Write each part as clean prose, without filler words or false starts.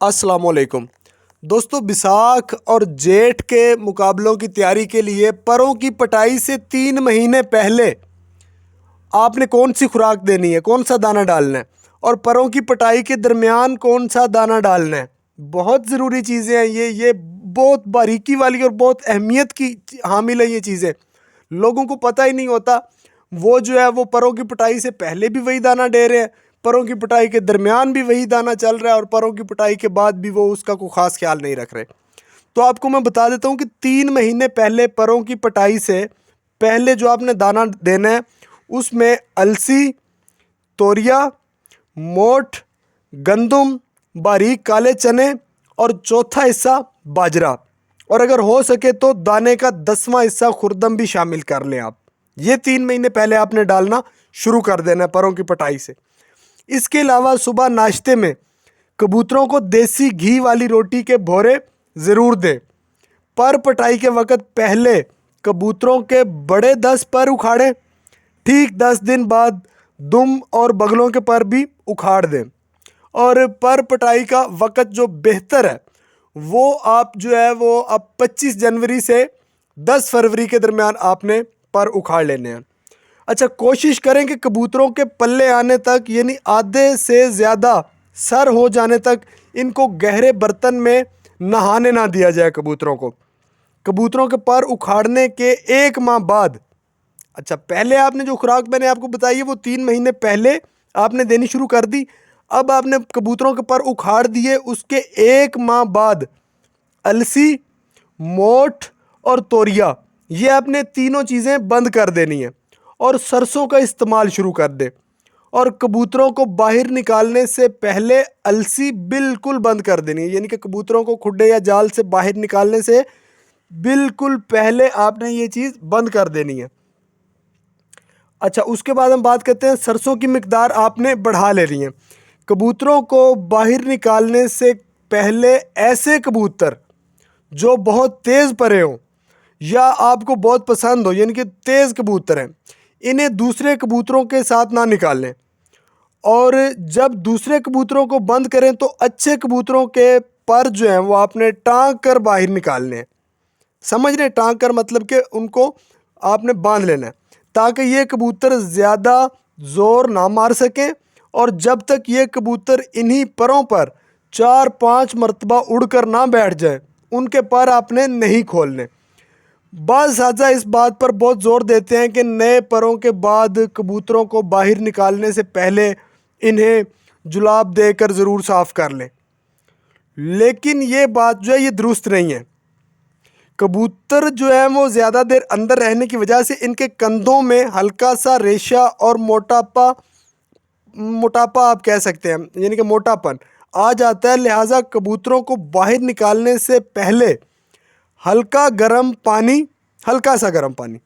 السلام علیکم دوستو، بیساکھ اور جیٹھ کے مقابلوں کی تیاری کے لیے پروں کی پٹائی سے 3 مہینے پہلے آپ نے کون سی خوراک دینی ہے، کون سا دانہ ڈالنا ہے، اور پروں کی پٹائی کے درمیان کون سا دانہ ڈالنا ہے۔ بہت ضروری چیزیں ہیں یہ بہت باریکی والی اور بہت اہمیت کی حامل ہے یہ چیزیں۔ لوگوں کو پتہ ہی نہیں ہوتا، وہ جو ہے وہ پروں کی پٹائی سے پہلے بھی وہی دانہ ڈے رہے ہیں، پروں کی پٹائی کے درمیان بھی وہی دانہ چل رہا ہے، اور پروں کی پٹائی کے بعد بھی وہ اس کا کوئی خاص خیال نہیں رکھ رہے۔ تو آپ کو میں بتا دیتا ہوں کہ 3 مہینے پہلے پروں کی پٹائی سے پہلے جو آپ نے دانہ دینا ہے اس میں السی، توریا، موٹ، گندم، باریک کالے چنے اور چوتھا حصہ باجرا، اور اگر ہو سکے تو دانے کا 10واں حصہ خوردم بھی شامل کر لیں آپ۔ یہ 3 مہینے پہلے آپ نے ڈالنا شروع کر دینا ہے پروں کی پٹائی سے۔ اس کے علاوہ صبح ناشتے میں کبوتروں کو دیسی گھی والی روٹی کے بھورے ضرور دیں۔ پر پٹائی کے وقت پہلے کبوتروں کے بڑے 10 پر اکھاڑیں، ٹھیک 10 دن بعد دم اور بغلوں کے پر بھی اکھاڑ دیں۔ اور پر پٹائی کا وقت جو بہتر ہے وہ آپ جو ہے وہ اب 25 جنوری سے 10 فروری کے درمیان آپ نے پر اکھاڑ لینے ہیں۔ اچھا، کوشش کریں کہ کبوتروں کے پلے آنے تک، یعنی آدھے سے زیادہ سر ہو جانے تک، ان کو گہرے برتن میں نہانے نہ دیا جائے کبوتروں کو۔ کبوتروں کے پر اکھاڑنے کے 1 ماہ بعد، اچھا پہلے آپ نے جو خوراک میں نے آپ کو بتائی ہے وہ 3 مہینے پہلے آپ نے دینی شروع کر دی۔ اب آپ نے کبوتروں کے پر اکھاڑ دیے، اس کے 1 ماہ بعد السی، موٹ اور توریا، یہ آپ نے تینوں چیزیں بند کر دینی ہیں اور سرسوں کا استعمال شروع کر دے۔ اور کبوتروں کو باہر نکالنے سے پہلے السی بالکل بند کر دینی ہے، یعنی کہ کبوتروں کو کھڈے یا جال سے باہر نکالنے سے بالکل پہلے آپ نے یہ چیز بند کر دینی ہے۔ اچھا، اس کے بعد ہم بات کرتے ہیں سرسوں کی مقدار آپ نے بڑھا لینی ہے۔ کبوتروں کو باہر نکالنے سے پہلے ایسے کبوتر جو بہت تیز پرے ہوں یا آپ کو بہت پسند ہو، یعنی کہ تیز کبوتر ہیں، انہیں دوسرے کبوتروں کے ساتھ نہ نکالیں، اور جب دوسرے کبوتروں کو بند کریں تو اچھے کبوتروں کے پر جو ہیں وہ آپ نے ٹانک کر باہر نکالنے ہیں۔ سمجھ رہے ہیں؟ ٹانک کر مطلب کہ ان کو آپ نے باندھ لینا ہے تاکہ یہ کبوتر زیادہ زور نہ مار سکیں، اور جب تک یہ کبوتر انہی پروں پر 4-5 مرتبہ اڑ کر نہ بیٹھ جائیں ان کے پر آپ نے نہیں کھولنے۔ بعض اساتذہ اس بات پر بہت زور دیتے ہیں کہ نئے پروں کے بعد کبوتروں کو باہر نکالنے سے پہلے انہیں جلاب دے کر ضرور صاف کر لیں، لیکن یہ بات جو ہے یہ درست نہیں ہے۔ کبوتر جو ہے وہ زیادہ دیر اندر رہنے کی وجہ سے ان کے کندھوں میں ہلکا سا ریشہ اور موٹاپا آپ کہہ سکتے ہیں، یعنی کہ موٹا پن آ جاتا ہے، لہٰذا کبوتروں کو باہر نکالنے سے پہلے ہلکا سا گرم پانی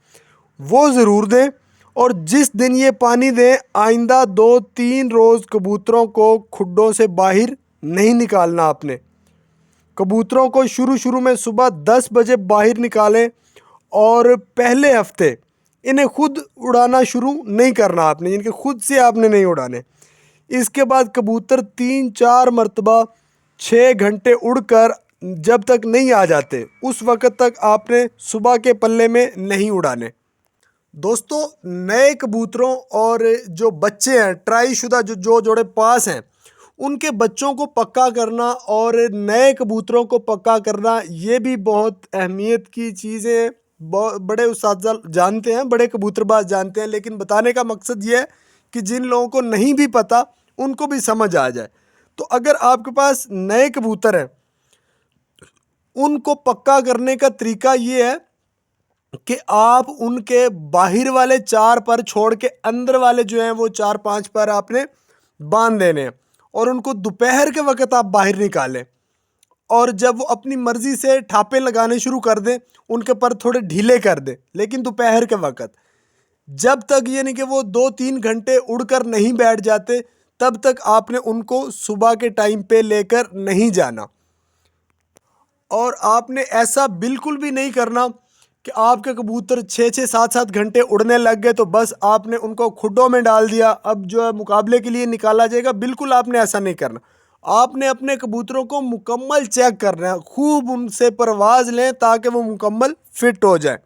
وہ ضرور دیں، اور جس دن یہ پانی دیں آئندہ 2-3 روز کبوتروں کو کھڈوں سے باہر نہیں نکالنا آپ نے۔ کبوتروں کو شروع میں صبح 10 بجے باہر نکالیں، اور پہلے ہفتے انہیں خود اڑانا شروع نہیں کرنا آپ نے، یعنی کہ خود سے آپ نے نہیں اڑانے۔ اس کے بعد کبوتر 3-4 مرتبہ 6 گھنٹے اڑ کر جب تک نہیں آ جاتے اس وقت تک آپ نے صبح کے پلے میں نہیں اڑانے۔ دوستو، نئے کبوتروں اور جو بچے ہیں ٹرائی شدہ جو جوڑے پاس ہیں ان کے بچوں کو پکا کرنا اور نئے کبوتروں کو پکا کرنا یہ بھی بہت اہمیت کی چیزیں ہیں۔ بڑے اساتذہ جانتے ہیں، بڑے کبوتر باز جانتے ہیں، لیکن بتانے کا مقصد یہ ہے کہ جن لوگوں کو نہیں بھی پتہ ان کو بھی سمجھ آ جائے۔ تو اگر آپ کے پاس نئے کبوتر ہیں ان کو پکا کرنے کا طریقہ یہ ہے کہ آپ ان کے باہر والے 4 پر چھوڑ کے اندر والے جو ہیں وہ 4-5 پر آپ نے باندھ دینے ہیں، اور ان کو دوپہر کے وقت آپ باہر نکالیں، اور جب وہ اپنی مرضی سے ٹھاپے لگانے شروع کر دیں ان کے پر تھوڑے ڈھیلے کر دیں، لیکن دوپہر کے وقت جب تک یعنی کہ وہ 2-3 گھنٹے اڑ کر نہیں بیٹھ جاتے تب تک آپ نے ان کو صبح کے ٹائم پہ لے کر نہیں جانا۔ اور آپ نے ایسا بالکل بھی نہیں کرنا کہ آپ کے کبوتر 6-7 گھنٹے اڑنے لگ گئے تو بس آپ نے ان کو کھڈوں میں ڈال دیا، اب جو ہے مقابلے کے لیے نکالا جائے گا، بالکل آپ نے ایسا نہیں کرنا۔ آپ نے اپنے کبوتروں کو مکمل چیک کرنا ہے، خوب ان سے پرواز لیں تاکہ وہ مکمل فٹ ہو جائیں۔